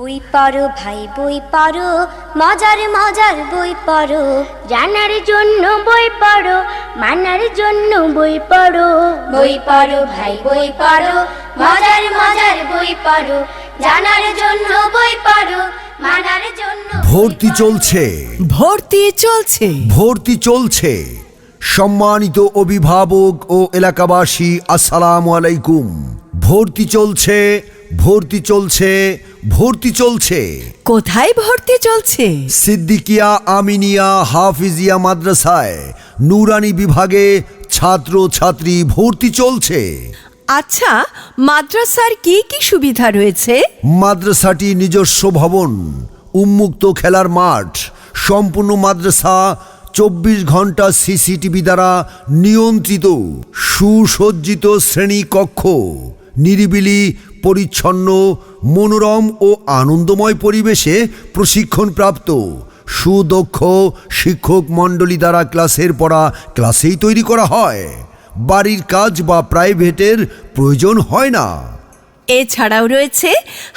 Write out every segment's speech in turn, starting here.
বই পড়ো ভাই বই পড়ো, মজার মজার বই পড়ো। জানার জন্য বই পড়ো, মানার জন্য বই পড়ো। বই পড়ো ভাই বই পড়ো, মজার মজার বই পড়ো। জানার জন্য বই পড়ো, মানার জন্য। ভর্তি চলছে, ভর্তি চলছে, ভর্তি চলছে। সম্মানিত অভিভাবক ও এলাকাবাসী, আসসালামু আলাইকুম। ভর্তি চলছে, ভর্তি চলছে, ভর্তি চলছে। কোথায় ভর্তি চলছে? সিদ্দিকিয়া আমিনিয়া হাফিজিয়া মাদ্রাসায় নুরানি বিভাগে ছাত্র ছাত্রী ভর্তি চলছে। আচ্ছা, মাদ্রাসার কি কি সুবিধা রয়েছে? মাদ্রাসাটি নিজস্ব ভবন, উন্মুক্ত খেলার মাঠ, সম্পূর্ণ মাদ্রাসা 24 ঘন্টা সিসিটিভি দ্বারা নিয়ন্ত্রিত, সুসজ্জিত শ্রেণীকক্ষ, নিরিবিলি, পরিচ্ছন্ন, মনোরম ও আনন্দময় পরিবেশে প্রশিক্ষণপ্রাপ্ত সুদক্ষ শিক্ষক মণ্ডলী দ্বারা ক্লাসের পড়া ক্লাসেই তৈরি করা হয়। বাড়ির কাজ বা প্রাইভেটের প্রয়োজন হয় না। এছাড়াও রয়েছে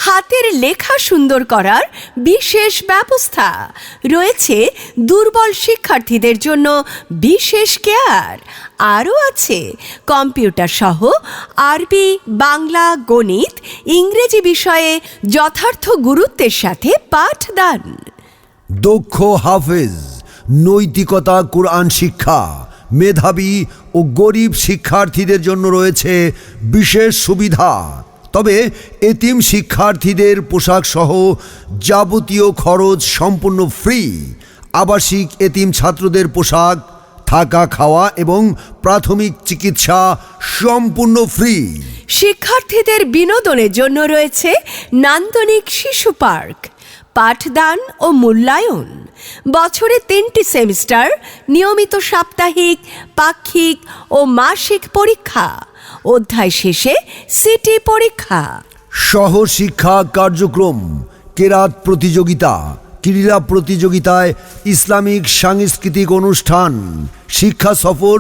হাতের লেখা সুন্দর করার বিশেষ ব্যবস্থা। রয়েছে দুর্বল শিক্ষার্থীদের জন্য বিশেষ কেয়ার। আরও আছে কম্পিউটার সহ আরবি, বাংলা, গণিত, ইংরেজি বিষয়ে যথার্থ গুরুত্বের সাথে পাঠদান। দক্ষ হাফেজ, নৈতিকতা, কোরআন শিক্ষা, মেধাবী ও গরিব শিক্ষার্থীদের জন্য রয়েছে বিশেষ সুবিধা। তবে এতিম শিক্ষার্থীদের পোশাক সহ যাবতীয় খরচ সম্পূর্ণ ফ্রি। আবাসিক এতিম ছাত্রদের পোশাক, থাকা, খাওয়া এবং প্রাথমিক চিকিৎসা সম্পূর্ণ ফ্রি। শিক্ষার্থীদের বিনোদনের জন্য রয়েছে নান্দনিক শিশু পার্ক, পাঠদান ও মূল্যায়ন, বছরে 3টি সেমিস্টার, নিয়মিত সাপ্তাহিক, পাক্ষিক ও মাসিক পরীক্ষা, অধ্যায় শেষে সিটি পরীক্ষা। সহশিক্ষা কার্যক্রম, কেরাত প্রতিযোগিতা, ক্রীড়া প্রতিযোগিতায় ইসলামিক সাংস্কৃতিক অনুষ্ঠান, শিক্ষা সফর,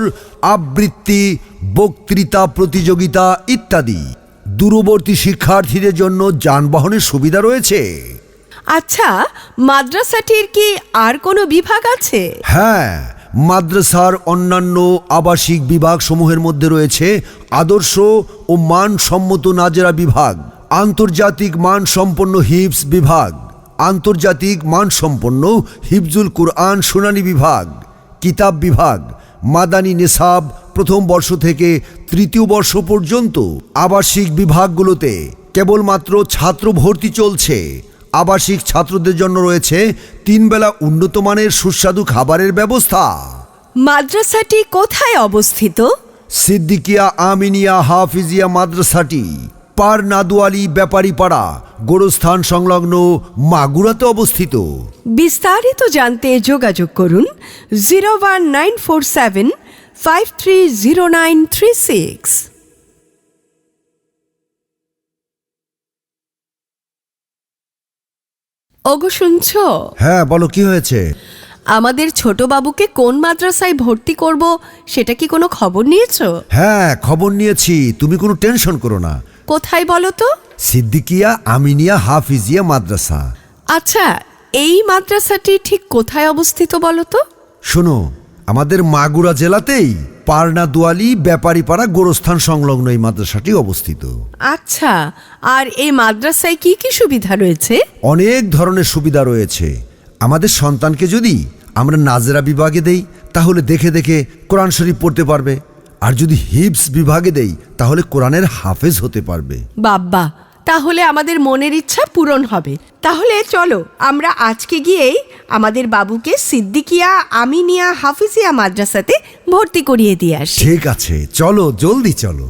আবৃত্তি, বক্তৃতা প্রতিযোগিতা ইত্যাদি। দূরবর্তী শিক্ষার্থীদের জন্য যানবাহনের সুবিধা রয়েছে। আচ্ছা, মাদ্রাসাটির কি আর কোনো বিভাগ আছে? হ্যাঁ, মাদ্রাসার অন্যান্য আবাসিক বিভাগ সমূহের মধ্যে রয়েছে আদর্শ ও মানসম্মত নাজেরা বিভাগ, আন্তর্জাতিক মানসম্পন্ন হিফজ বিভাগ, আন্তর্জাতিক মানসম্পন্ন হিফজুল কুরআন শুনানি বিভাগ, কিতাব বিভাগ, মাদানী নেসাব প্রথম বর্ষ থেকে তৃতীয় বর্ষ পর্যন্ত। আবাসিক বিভাগগুলোতে কেবলমাত্র ছাত্র ভর্তি চলছে। আবাসিক ছাত্রদের জন্য রয়েছে 3 বেলা উন্নত মানের সুস্বাদু খাবারের ব্যবস্থা। মাদ্রাসাটি কোথায় অবস্থিত? সিদ্দিকিয়া আমিনিয়া হাফিজিয়া মাদ্রাসাটি পার নাদুয়ালি ব্যাপারীপাড়া গোরস্থান সংলগ্ন মাগুরাতে অবস্থিত। বিস্তারিত জানতে যোগাযোগ করুন 01947530936। ওগো, শুনছো? হ্যাঁ, বলো, কি হয়েছে? আমাদের ছোট বাবুকে কোন মাদ্রাসায় ভর্তি করব সেটা কি কোনো খবর নিয়েছো? হ্যাঁ, খবর নিয়েছি, তুমি কোনো টেনশন করো না। কোথায় বলো তো? সিদ্দিকিয়া আমিনিয়া হাফিজিয়া মাদ্রাসা। আচ্ছা, এই মাদ্রাসাটি ঠিক কোথায় অবস্থিত বলো তো? শোনো, আমাদের মাগুরা জেলাতেই পারনা দুয়ালি ব্যাপারীপাড়া গোরস্থান সংলগ্ন এই মাদ্রাসাটি অবস্থিত। আচ্ছা, আর এই মাদ্রাসায় কি কি সুবিধা রয়েছে? অনেক ধরনের সুবিধা রয়েছে। আমাদের সন্তানকে যদি আমরা নাজেরা বিভাগে দেই তাহলে দেখে দেখে কোরআন শরীফ পড়তে পারবে, আর যদি হিফজ বিভাগে দেই তাহলে কোরআনের হাফেজ হতে পারবে। বাব্বা, তাহলে আমাদের মনের ইচ্ছা পূরণ হবে। তাহলে চলো আমরা আজকে গিয়েই আমাদের বাবুকে সিদ্দিকিয়া আমিনিয়া হাফিজিয়া মাদ্রাসাতে ভর্তি করিয়ে দিয়ে আসি। ঠিক আছে, চলো, জলদি চলো।